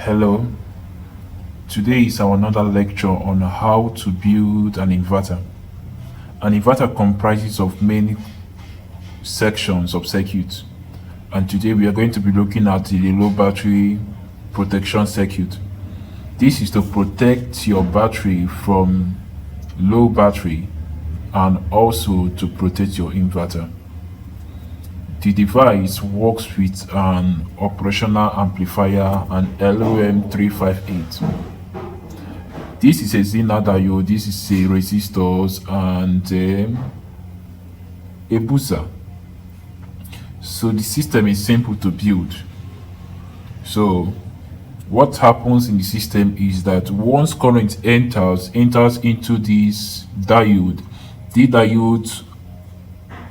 Hello, today is our another lecture on how to build an inverter. An inverter comprises of many sections of circuits, and today we are going to be looking at the low battery protection circuit. This is to protect your battery from low battery and also to protect your inverter. The device works with an operational amplifier and LOM358. This is a Zener diode, this is a resistors and a booster. So the system is simple to build. So what happens in the system is that once current enters into this diode, the diode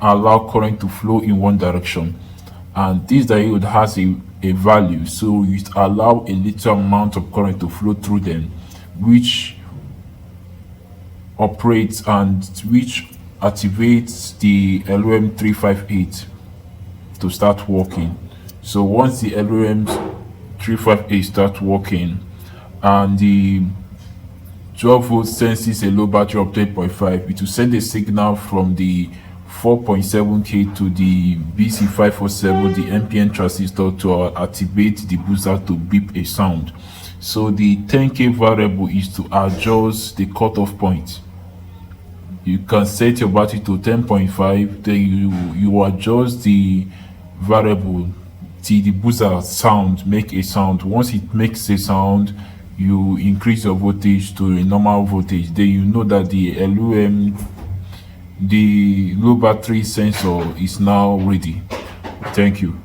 allow current to flow in one direction, and this diode has a value, so it allow a little amount of current to flow through them, which operates and which activates the LOM358 to start working. So once the LOM358 start working and the 12 volts senses a low battery of 10.5, it will send a signal from the 4.7K to the BC547, the NPN transistor, to activate the booster to beep a sound. So the 10K variable is to adjust the cutoff point. You can set your battery to 10.5, then you adjust the variable till the booster sound make a sound. Once it makes a sound, you increase your voltage to a normal voltage. Then you know that the low battery sensor is now ready. Thank you.